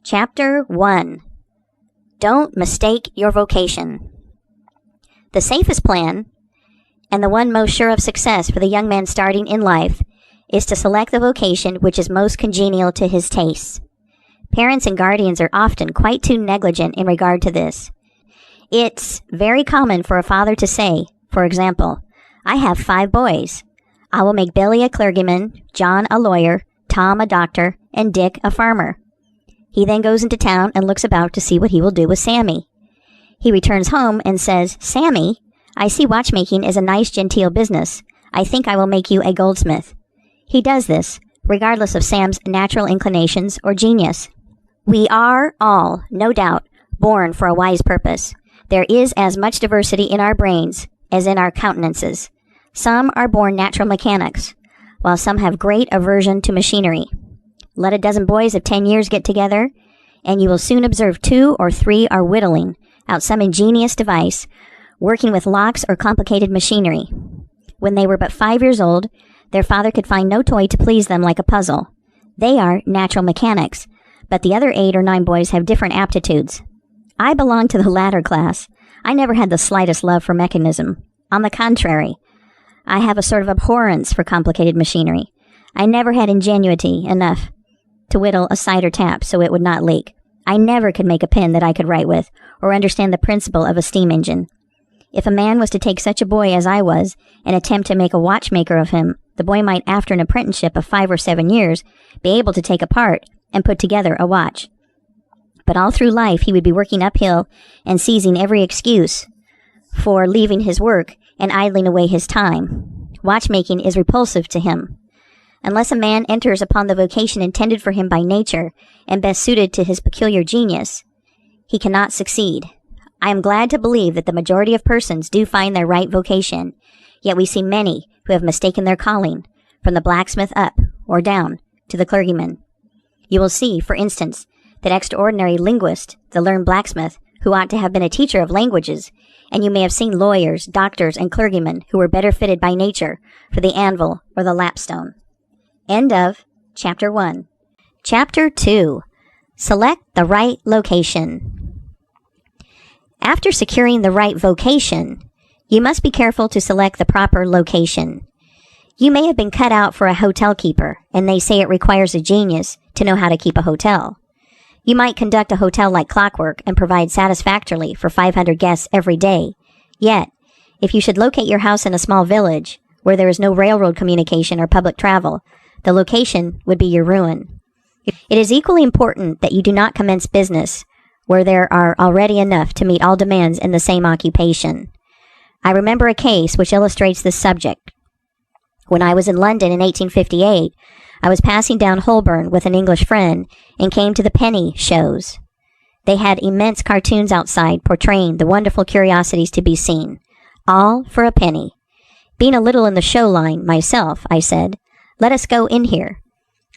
Chapter 1. Don't mistake your vocation. The safest plan, and the one most sure of success for the young man starting in life, is to select the vocation which is most congenial to his tastes. Parents and guardians are often quite too negligent in regard to this. It's very common for a father to say, for example, "I have 5 boys. I will make Billy a clergyman, John a lawyer, Tom a doctor, and Dick a farmer." He then goes into town and looks about to see what he will do with Sammy. He returns home and says, "Sammy, I see watchmaking is a nice genteel business. I think I will make you a goldsmith." He does this, regardless of Sam's natural inclinations or genius. We are all, no doubt, born for a wise purpose. There is as much diversity in our brains as in our countenances. Some are born natural mechanics, while some have great aversion to machinery. Let a dozen boys of 10 years get together, and you will soon observe 2 or 3 are whittling out some ingenious device, working with locks or complicated machinery. When they were but 5 years old, their father could find no toy to please them like a puzzle. They are natural mechanics, but the other 8 or 9 boys have different aptitudes. I belong to the latter class. I never had the slightest love for mechanism. On the contrary, I have a sort of abhorrence for complicated machinery. I never had ingenuity enough to whittle a cider tap so it would not leak. I never could make a pen that I could write with, or understand the principle of a steam engine. If a man was to take such a boy as I was, and attempt to make a watchmaker of him, the boy might, after an apprenticeship of 5 or 7 years, be able to take apart and put together a watch. But all through life he would be working uphill and seizing every excuse for leaving his work and idling away his time. Watchmaking is repulsive to him. Unless a man enters upon the vocation intended for him by nature and best suited to his peculiar genius, he cannot succeed. I am glad to believe that the majority of persons do find their right vocation, yet we see many who have mistaken their calling, from the blacksmith up, or down, to the clergyman. You will see, for instance, that extraordinary linguist, the learned blacksmith, who ought to have been a teacher of languages, and you may have seen lawyers, doctors, and clergymen who were better fitted by nature for the anvil or the lapstone. End of Chapter 1. Chapter 2. Select the right location. After securing the right vocation, you must be careful to select the proper location. You may have been cut out for a hotel keeper, and they say it requires a genius to know how to keep a hotel. You might conduct a hotel like clockwork and provide satisfactorily for 500 guests every day. Yet, if you should locate your house in a small village where there is no railroad communication or public travel, the location would be your ruin. It is equally important that you do not commence business where there are already enough to meet all demands in the same occupation. I remember a case which illustrates this subject. When I was in London in 1858, I was passing down Holborn with an English friend and came to the penny shows. They had immense cartoons outside portraying the wonderful curiosities to be seen, all for a penny. Being a little in the show line myself, I said, "Let us go in here."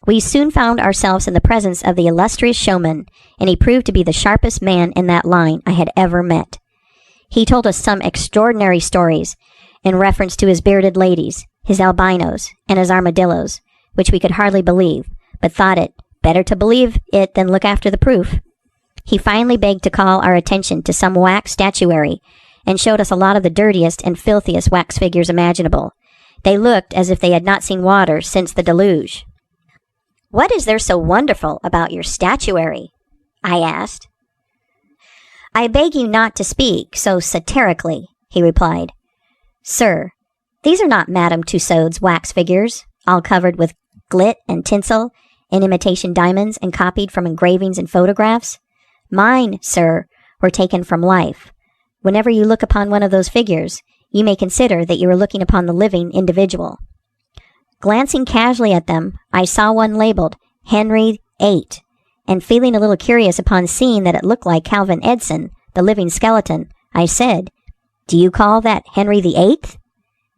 We soon found ourselves in the presence of the illustrious showman, and he proved to be the sharpest man in that line I had ever met. He told us some extraordinary stories in reference to his bearded ladies, his albinos, and his armadillos, which we could hardly believe, but thought it better to believe it than look after the proof. He finally begged to call our attention to some wax statuary, and showed us a lot of the dirtiest and filthiest wax figures imaginable. They looked as if they had not seen water since the deluge. "What is there so wonderful about your statuary?" I asked. "I beg you not to speak so satirically," he replied. "Sir, these are not Madame Tussaud's wax figures, all covered with glit and tinsel, and imitation diamonds, and copied from engravings and photographs. Mine, sir, were taken from life. Whenever you look upon one of those figures, you may consider that you are looking upon the living individual." Glancing casually at them, I saw one labeled Henry VIII, and feeling a little curious upon seeing that it looked like Calvin Edson, the living skeleton, I said, "Do you call that Henry VIII?"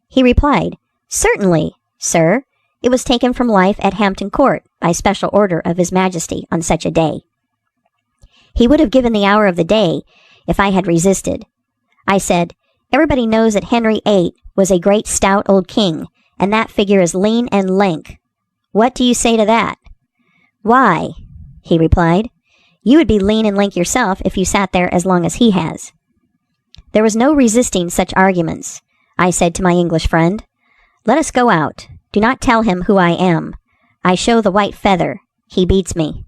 He replied, "Certainly, sir. It was taken from life at Hampton Court by special order of His Majesty on such a day." He would have given the hour of the day if I had resisted. I said, "Everybody knows that Henry VIII was a great stout old king, and that figure is lean and lank. What do you say to that?" "Why," he replied, You would be lean and lank yourself if you sat there as long as he has." There was no resisting such arguments. I said to my English friend, "Let us go out. Do not tell him who I am. I show the white feather. He beats me."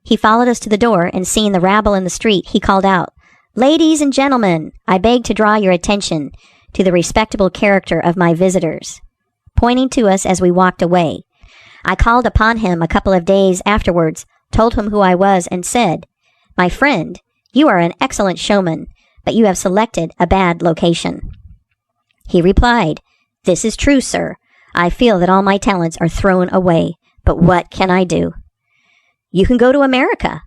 He followed us to the door, and seeing the rabble in the street, he called out, "Ladies and gentlemen, I beg to draw your attention to the respectable character of my visitors," pointing to us as we walked away. I called upon him a couple of days afterwards, told him who I was, and said, "My friend, you are an excellent showman, but you have selected a bad location." He replied, "This is true, sir. I feel that all my talents are thrown away, but what can I do?" "You can go to America,"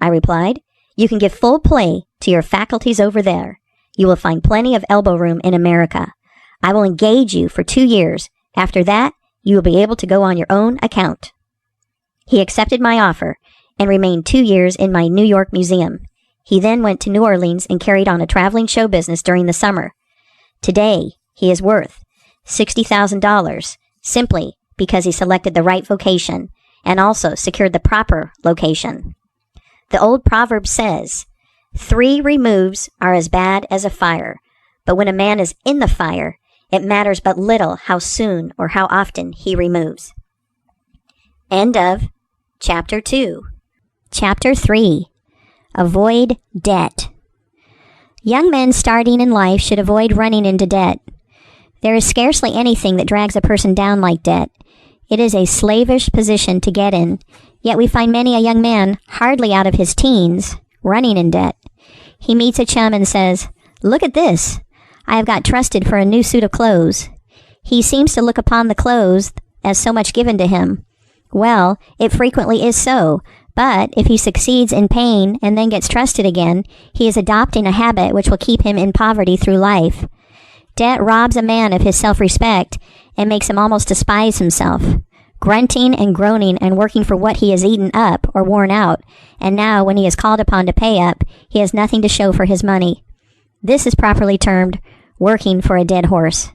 I replied. "You can give full play to your faculties over there. You will find plenty of elbow room in America. I will engage you for 2 years. After that, you will be able to go on your own account." He accepted my offer and remained 2 years in my New York museum. He then went to New Orleans and carried on a traveling show business during the summer. Today, he is worth $60,000 simply because he selected the right vocation and also secured the proper location. The old proverb says, 3 removes are as bad as a fire, but when a man is in the fire, it matters but little how soon or how often he removes. End of Chapter 2. Chapter 3. Avoid debt. Young men starting in life should avoid running into debt. There is scarcely anything that drags a person down like debt. It is a slavish position to get in, yet we find many a young man, hardly out of his teens, running in debt. He meets a chum and says, "Look at this. I have got trusted for a new suit of clothes." He seems to look upon the clothes as so much given to him. Well, it frequently is so, but if he succeeds in paying and then gets trusted again, he is adopting a habit which will keep him in poverty through life. Debt robs a man of his self-respect and makes him almost despise himself, grunting and groaning and working for what he has eaten up or worn out, and now when he is called upon to pay up, he has nothing to show for his money. This is properly termed working for a dead horse.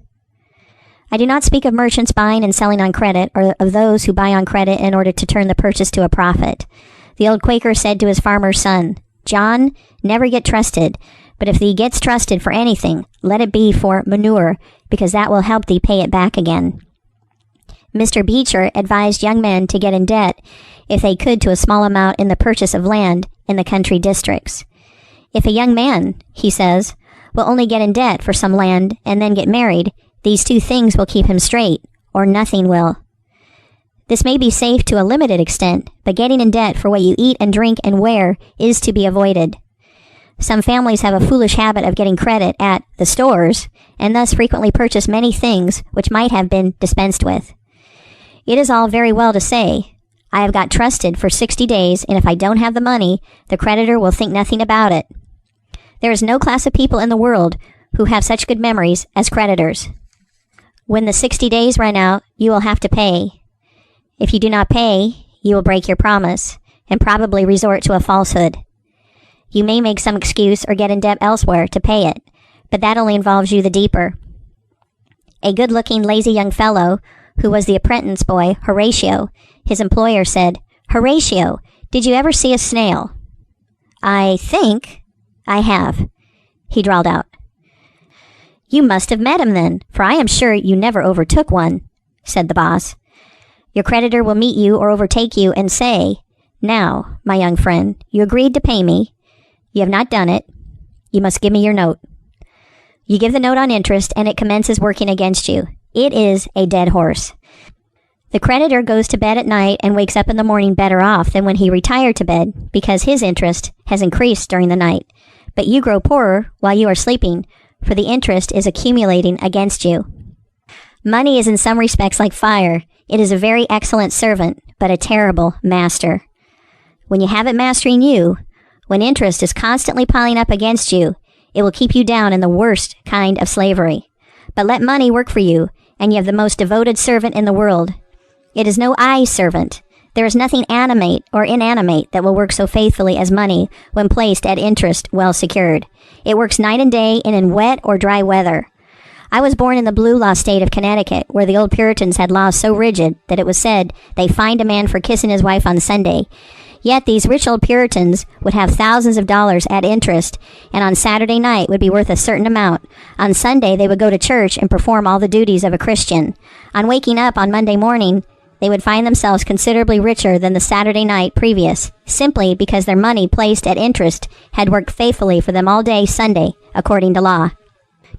I do not speak of merchants buying and selling on credit, or of those who buy on credit in order to turn the purchase to a profit. The old Quaker said to his farmer's son, "John, never get trusted, but if thee gets trusted for anything, let it be for manure, because that will help thee pay it back again." Mr. Beecher advised young men to get in debt, if they could, to a small amount in the purchase of land in the country districts. If a young man, he says, will only get in debt for some land and then get married, these 2 things will keep him straight, or nothing will. This may be safe to a limited extent, but getting in debt for what you eat and drink and wear is to be avoided. Some families have a foolish habit of getting credit at the stores, and thus frequently purchase many things which might have been dispensed with. It is all very well to say, "I have got trusted for 60 days, and if I don't have the money, the creditor will think nothing about it." There is no class of people in the world who have such good memories as creditors. When the 60 days run out, you will have to pay. If you do not pay, you will break your promise, and probably resort to a falsehood. You may make some excuse or get in debt elsewhere to pay it, but that only involves you the deeper. A good-looking, lazy young fellow, who was the apprentice boy, Horatio, his employer said, "Horatio, did you ever see a snail?" "I think I have," he drawled out. "You must have met him then, for I am sure you never overtook one," said the boss. Your creditor will meet you or overtake you and say, "Now, my young friend, you agreed to pay me. You have not done it. You must give me your note." You give the note on interest, and it commences working against you. It is a dead horse. The creditor goes to bed at night and wakes up in the morning better off than when he retired to bed, because his interest has increased during the night. But you grow poorer while you are sleeping, for the interest is accumulating against you. Money is in some respects like fire. It is a very excellent servant, but a terrible master. When you have it mastering you, when interest is constantly piling up against you, it will keep you down in the worst kind of slavery. But let money work for you, and you have the most devoted servant in the world. It is no eye servant. There is nothing animate or inanimate that will work so faithfully as money when placed at interest well secured. It works night and day and in wet or dry weather. I was born in the blue law state of Connecticut, where the old Puritans had laws so rigid that it was said they fined a man for kissing his wife on Sunday. Yet these rich old Puritans would have thousands of dollars at interest, and on Saturday night would be worth a certain amount. On Sunday, they would go to church and perform all the duties of a Christian. On waking up on Monday morning, they would find themselves considerably richer than the Saturday night previous, simply because their money placed at interest had worked faithfully for them all day Sunday, according to law.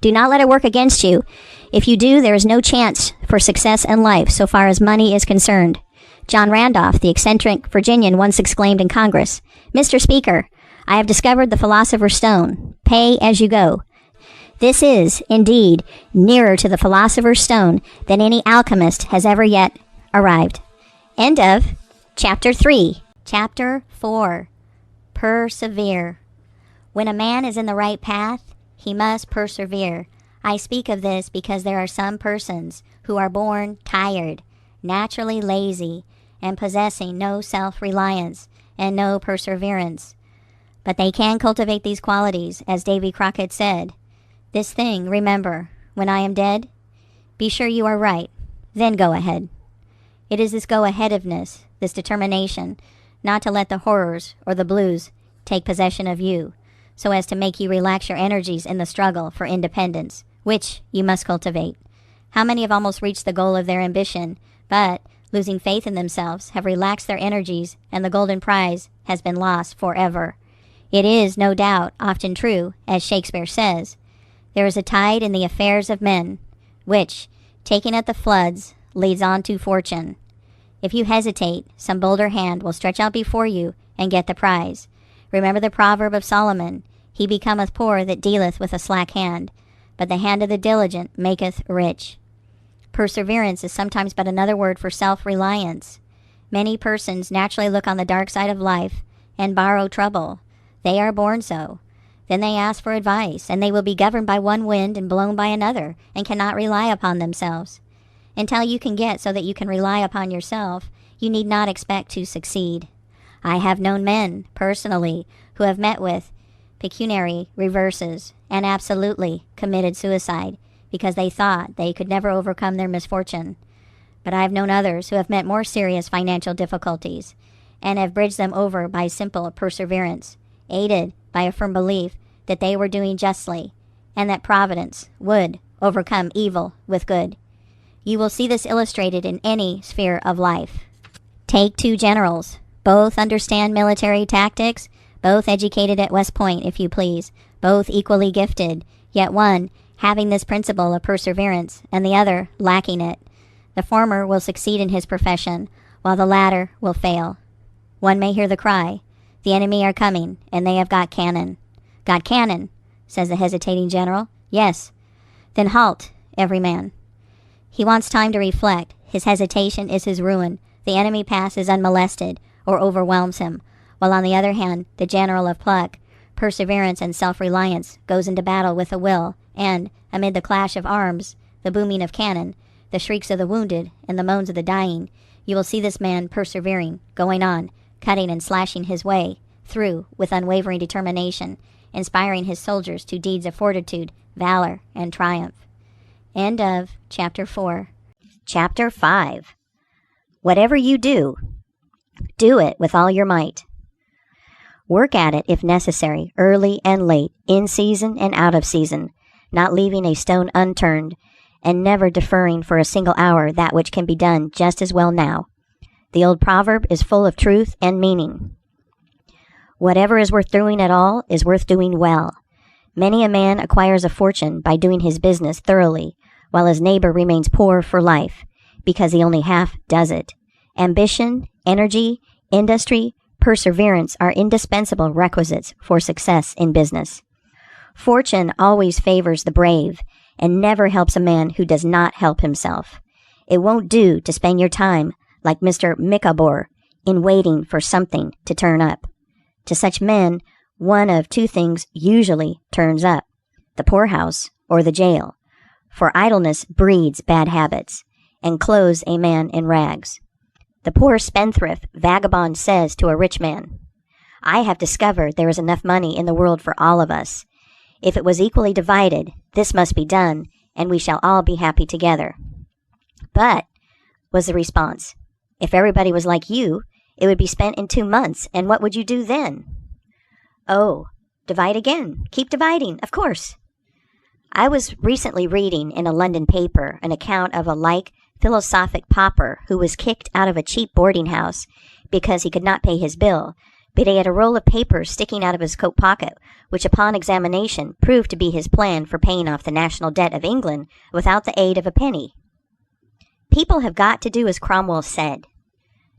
Do not let it work against you. If you do, there is no chance for success in life so far as money is concerned. John Randolph, the eccentric Virginian, once exclaimed in Congress, "Mr. Speaker, I have discovered the philosopher's stone. Pay as you go." This is, indeed, nearer to the philosopher's stone than any alchemist has ever yet arrived. End of Chapter 3. Chapter 4. Persevere. When a man is in the right path, he must persevere. I speak of this because there are some persons who are born tired, naturally lazy, and possessing no self-reliance and no perseverance. But they can cultivate these qualities, as Davy Crockett said. This thing, remember, when I am dead, be sure you are right, then go ahead. It is this go-aheadiveness, this determination, not to let the horrors or the blues take possession of you, so as to make you relax your energies in the struggle for independence, which you must cultivate. How many have almost reached the goal of their ambition, but, losing faith in themselves, have relaxed their energies, and the golden prize has been lost forever. It is, no doubt, often true, as Shakespeare says, there is a tide in the affairs of men, which, taken at the floods, leads on to fortune. If you hesitate, some bolder hand will stretch out before you and get the prize. Remember the proverb of Solomon, he becometh poor that dealeth with a slack hand, but the hand of the diligent maketh rich. Perseverance is sometimes but another word for self-reliance. Many persons naturally look on the dark side of life and borrow trouble. They are born so. Then they ask for advice, and they will be governed by one wind and blown by another, and cannot rely upon themselves. Until you can get so that you can rely upon yourself, you need not expect to succeed. I have known men, personally, who have met with pecuniary reverses and absolutely committed suicide, because they thought they could never overcome their misfortune. But I have known others who have met more serious financial difficulties, and have bridged them over by simple perseverance, aided by a firm belief that they were doing justly, and that Providence would overcome evil with good. You will see this illustrated in any sphere of life. Take two generals. Both understand military tactics, both educated at West Point, if you please, both equally gifted, yet one having this principle of perseverance, and the other lacking it. The former will succeed in his profession, while the latter will fail. One may hear the cry, "The enemy are coming, and they have got cannon." "Got cannon," says the hesitating general. "Yes." "Then halt, every man." He wants time to reflect. His hesitation is his ruin. The enemy passes unmolested, or overwhelms him, while on the other hand, the general of pluck, perseverance, and self-reliance goes into battle with a will, and, amid the clash of arms, the booming of cannon, the shrieks of the wounded, and the moans of the dying, you will see this man persevering, going on, cutting and slashing his way through with unwavering determination, inspiring his soldiers to deeds of fortitude, valor, and triumph. End of Chapter 4. Chapter 5. Whatever you do, do it with all your might. Work at it if necessary, early and late, in season and out of season, not leaving a stone unturned, and never deferring for a single hour that which can be done just as well now. The old proverb is full of truth and meaning. Whatever is worth doing at all is worth doing well. Many a man acquires a fortune by doing his business thoroughly, while his neighbor remains poor for life, because he only half does it. Ambition, energy, industry, perseverance are indispensable requisites for success in business. Fortune always favors the brave, and never helps a man who does not help himself. It won't do to spend your time, like Mr. Micawber, in waiting for something to turn up. To such men, one of two things usually turns up, the poorhouse or the jail. For idleness breeds bad habits, and clothes a man in rags. The poor spendthrift vagabond says to a rich man, "I have discovered there is enough money in the world for all of us. If it was equally divided, this must be done, and we shall all be happy together." "But," was the response, "if everybody was like you, It would be spent in 2 months, and what would you do then? Oh, divide again. Keep dividing, of course. I was recently reading in a London paper an account of a philosophic pauper who was kicked out of a cheap boarding house because he could not pay his bill, but he had a roll of papers sticking out of his coat pocket, which upon examination proved to be his plan for paying off the national debt of England without the aid of a penny. People have got to do as Cromwell said.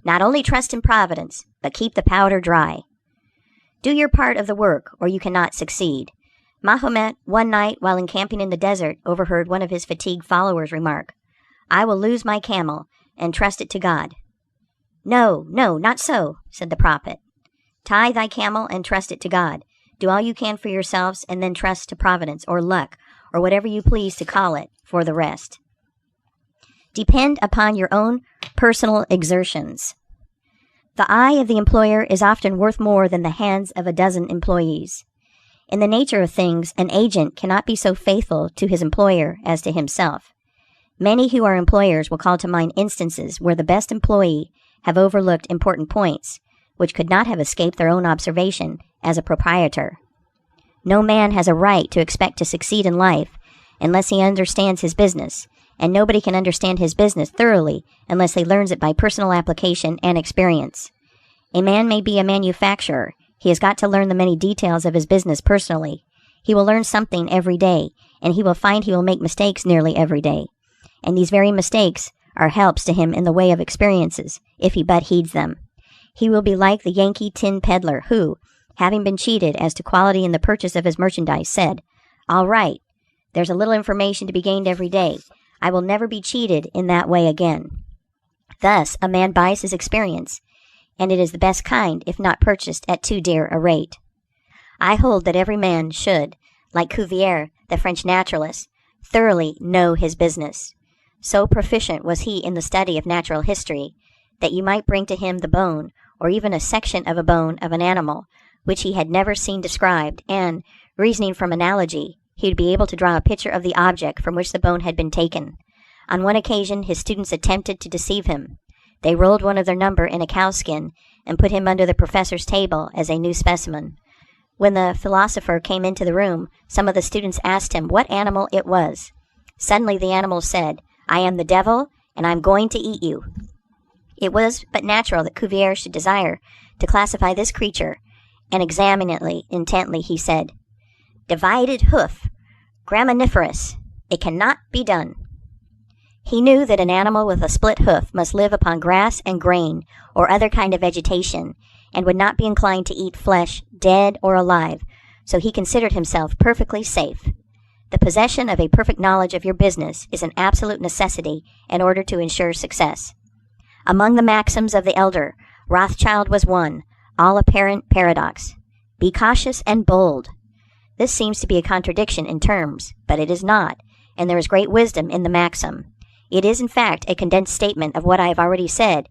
Not only trust in Providence, but keep the powder dry. Do your part of the work, or you cannot succeed. Mahomet, one night while encamping in the desert, overheard one of his fatigued followers remark, "I will lose my camel, and trust it to God." "No, no, not so," said the prophet. "Tie thy camel and trust it to God. Do all you can for yourselves, and then trust to Providence, or luck, or whatever you please to call it, for the rest." Depend upon your own personal exertions. The eye of the employer is often worth more than the hands of a dozen employees. In the nature of things, an agent cannot be so faithful to his employer as to himself. Many who are employers will call to mind instances where the best employee have overlooked important points, which could not have escaped their own observation as a proprietor. No man has a right to expect to succeed in life unless he understands his business, and nobody can understand his business thoroughly unless he learns it by personal application and experience. A man may be a manufacturer. He has got to learn the many details of his business personally. He will learn something every day, and he will find he will make mistakes nearly every day. And these very mistakes are helps to him in the way of experiences, if he but heeds them. He will be like the Yankee tin peddler who, having been cheated as to quality in the purchase of his merchandise, said, "All right, there's a little information to be gained every day. I will never be cheated in that way again." Thus, a man buys his experience, and it is the best kind if not purchased at too dear a rate. I hold that every man should, like Cuvier, the French naturalist, thoroughly know his business. So proficient was he in the study of natural history that you might bring to him the bone, or even a section of a bone of an animal, which he had never seen described, and, reasoning from analogy, he would be able to draw a picture of the object from which the bone had been taken. On one occasion his students attempted to deceive him. They rolled one of their number in a cowskin and put him under the professor's table as a new specimen. When the philosopher came into the room, some of the students asked him what animal it was. Suddenly the animal said, "I am the devil, and I am going to eat you." It was but natural that Cuvier should desire to classify this creature, and examining it intently, he said, "Divided hoof, graminivorous, it cannot be done." He knew that an animal with a split hoof must live upon grass and grain or other kind of vegetation, and would not be inclined to eat flesh, dead or alive, so he considered himself perfectly safe. The possession of a perfect knowledge of your business is an absolute necessity in order to ensure success. Among the maxims of the elder, Rothschild was one, all apparent paradox. Be cautious and bold. This seems to be a contradiction in terms, but it is not, and there is great wisdom in the maxim. It is, in fact, a condensed statement of what I have already said.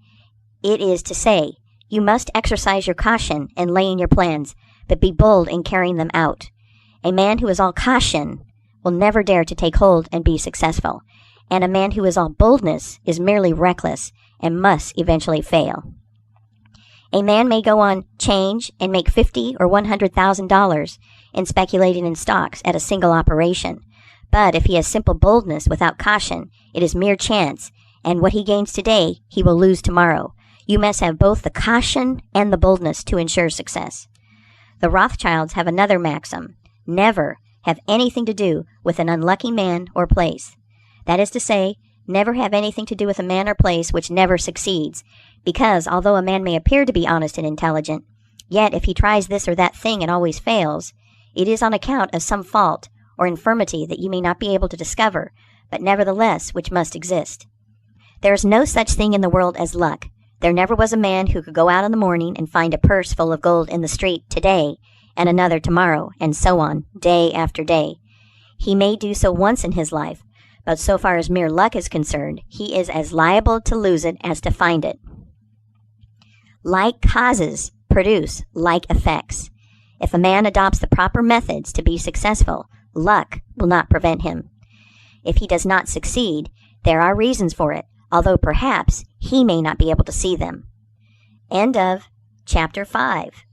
It is to say, you must exercise your caution in laying your plans, but be bold in carrying them out. A man who is all caution will never dare to take hold and be successful, and a man who is all boldness is merely reckless and must eventually fail. A man may go on 'change and make $50,000 or $100,000 in speculating in stocks at a single operation. But if he has simple boldness without caution, it is mere chance, and what he gains today, he will lose tomorrow. You must have both the caution and the boldness to ensure success. The Rothschilds have another maxim: never have anything to do with an unlucky man or place. That is to say, never have anything to do with a man or place which never succeeds, because although a man may appear to be honest and intelligent, yet if he tries this or that thing and always fails, it is on account of some fault or infirmity that you may not be able to discover, but nevertheless which must exist. There is no such thing in the world as luck. There never was a man who could go out in the morning and find a purse full of gold in the street today, and another tomorrow, and so on, day after day. He may do so once in his life, but so far as mere luck is concerned, he is as liable to lose it as to find it. Like causes produce like effects. If a man adopts the proper methods to be successful, luck will not prevent him. If he does not succeed, there are reasons for it, although perhaps he may not be able to see them. End of Chapter 5.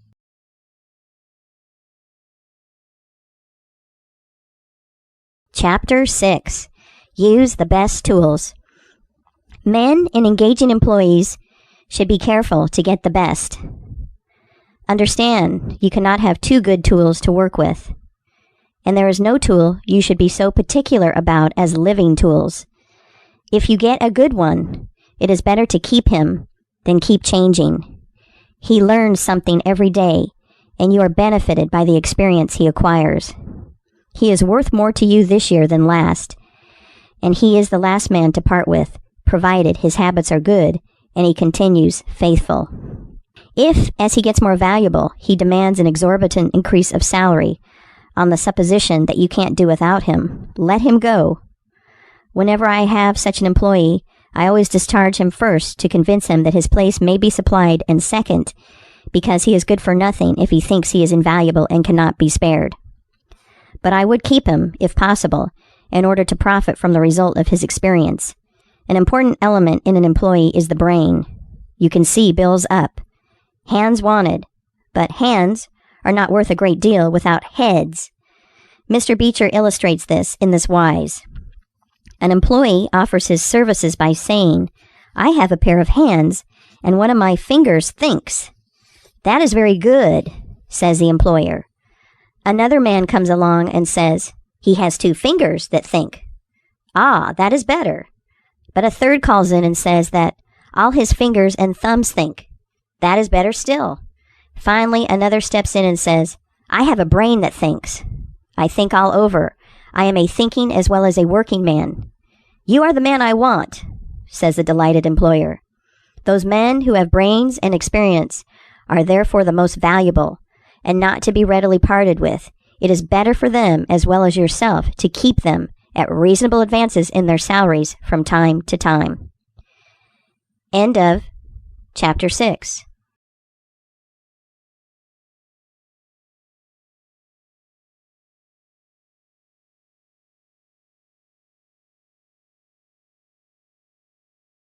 Chapter 6. Use the best tools. Men and engaging employees should be careful to get the best. Understand, you cannot have two good tools to work with. And there is no tool you should be so particular about as living tools. If you get a good one, it is better to keep him than keep changing. He learns something every day, and you are benefited by the experience he acquires. He is worth more to you this year than last, and he is the last man to part with, provided his habits are good and he continues faithful. If, as he gets more valuable, he demands an exorbitant increase of salary on the supposition that you can't do without him, let him go. Whenever I have such an employee, I always discharge him first to convince him that his place may be supplied, and second, because he is good for nothing if he thinks he is invaluable and cannot be spared. But I would keep him, if possible, in order to profit from the result of his experience. An important element in an employee is the brain. You can see bills up. Hands wanted, but hands are not worth a great deal without heads. Mr. Beecher illustrates this in this wise. An employee offers his services by saying, "I have a pair of hands, and one of my fingers thinks." "That is very good," says the employer. Another man comes along and says, "He has two fingers that think." "Ah, that is better." But a third calls in and says that all his fingers and thumbs think. That is better still. Finally, another steps in and says, "I have a brain that thinks. I think all over. I am a thinking as well as a working man." "You are the man I want," says the delighted employer. Those men who have brains and experience are therefore the most valuable, and not to be readily parted with. It is better for them, as well as yourself, to keep them at reasonable advances in their salaries from time to time. End of Chapter 6.